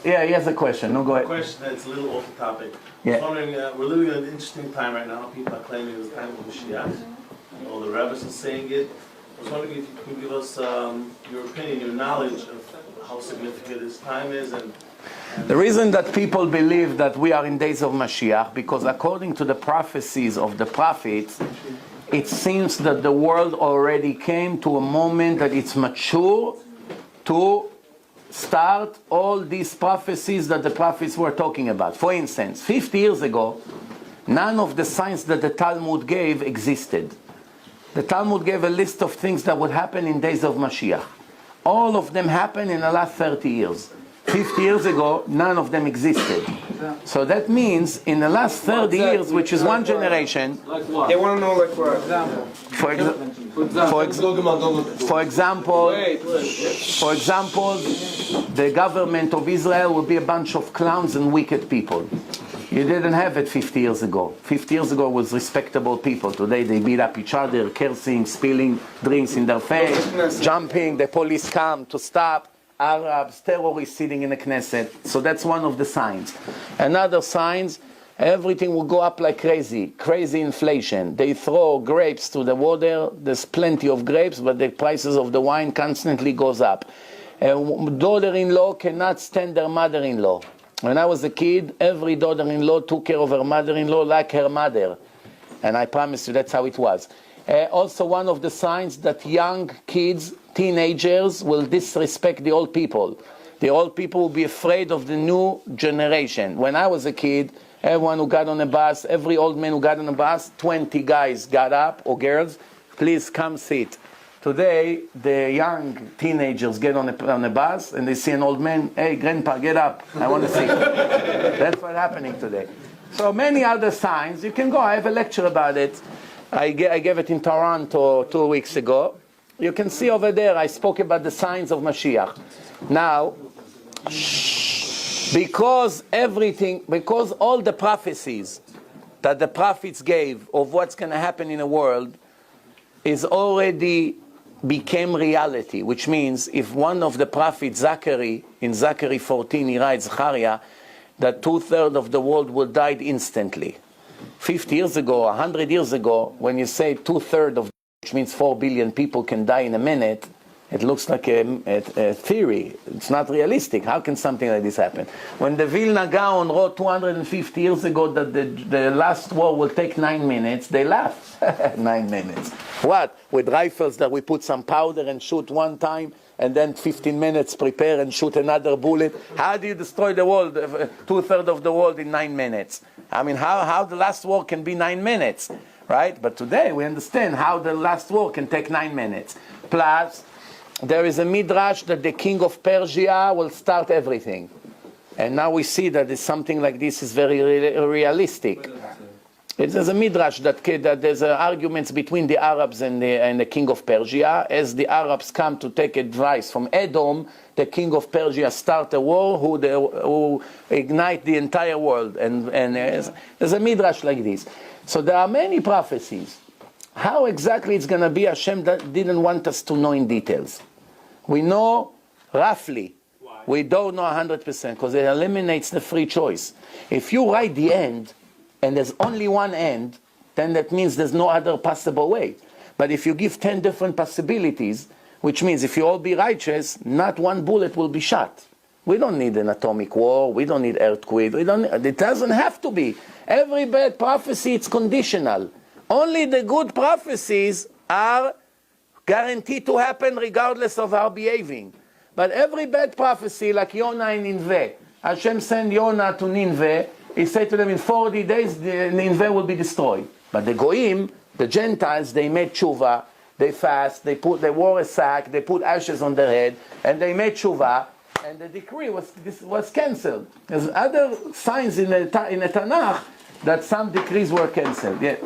Yeah, he has a question. No, go ahead. A question that's a little off the topic. Yeah. I was wondering, we're living in an interesting time right now. People are claiming it's the time of Mesias. All the rabbis are saying it. I was wondering if you could give us your opinion, your knowledge of how significant this time is. And the reason that people believe that we are in days of Mashiach, because according to the prophecies of the prophets, it seems that the world already came to a moment that it's mature to start all these prophecies that the prophets were talking about. For instance, 50 years ago, none of the signs that the Talmud gave existed. The Talmud gave a list of things that would happen in days of Mashiach. All of them happened in the last 30 years. 50 years ago, none of them existed. So that means in the last 30 years, which is one generation. Like what? They want to know, like, for example. For example, the government of Israel will be a bunch of clowns and wicked people. You didn't have it 50 years ago. 50 years ago was respectable people. Today they beat up each other, cursing, spilling drinks in their face, jumping, the police come to stop. Arabs, terrorists sitting in the Knesset. So that's one of the signs. Another signs, everything will go up like crazy inflation. They throw grapes to the water, there's plenty of grapes, but the prices of the wine constantly goes up. A daughter-in-law cannot stand their mother-in-law. When I was a kid, every daughter-in-law took care of her mother-in-law like her mother. And I promise you that's how it was. Also one of the signs that young kids, teenagers, will disrespect the old people. The old people will be afraid of the new generation. When I was a kid, everyone who got on a bus, every old man who got on a bus, 20 guys got up, or girls, please come sit. Today, the young teenagers get on a bus and they see an old man, hey, grandpa, get up, I want to sit. That's what's happening today. So many other signs. You can go, I have a lecture about it. I gave it in Toronto 2 weeks ago. You can see over there, I spoke about the signs of Mashiach. Now, because all the prophecies that the prophets gave of what's going to happen in the world is already became reality, which means if one of the prophets, Zachary, in Zachary 14, he writes, Zachariah, that 2/3 of the world will die instantly. 50 years ago, 100 years ago, when you say 2/3 of, which means 4 billion people can die in a minute, it looks like a theory. It's not realistic. How can something like this happen? When the Vilna Gaon wrote 250 years ago that the last war will take 9 minutes, they laughed. 9 minutes. What? With rifles that we put some powder and shoot one time, and then 15 minutes prepare and shoot another bullet. How do you destroy the world, 2/3 of the world in 9 minutes? I mean, how the last war can be 9 minutes, right? But today we understand how the last war can take 9 minutes. Plus, there is a midrash that the king of Persia will start everything. And now we see that something like this is very realistic. There's a midrash that there's arguments between the Arabs and the king of Persia. As the Arabs come to take advice from Edom, the king of Persia start a war who ignite the entire world. And there's a midrash like this. So there are many prophecies. How exactly it's going to be, Hashem didn't want us to know in details. We know roughly. Why? We don't know 100% because it eliminates the free choice. If you write the end, and there's only one end, then that means there's no other possible way. But if you give 10 different possibilities, which means if you all be righteous, not one bullet will be shot. We don't need an atomic war, we don't need earthquake, it doesn't have to be. Every bad prophecy, it's conditional. Only the good prophecies are guaranteed to happen regardless of our behaving. But every bad prophecy, like Yonah in Nineveh, Hashem sent Yonah to Nineveh, he said to them, in 40 days, Nineveh will be destroyed. But the Goyim, the Gentiles, they made tshuva, they fast, they wore a sack, they put ashes on their head, and they made tshuva, and the decree was cancelled. There's other signs in the Tanakh that some decrees were cancelled. Yeah.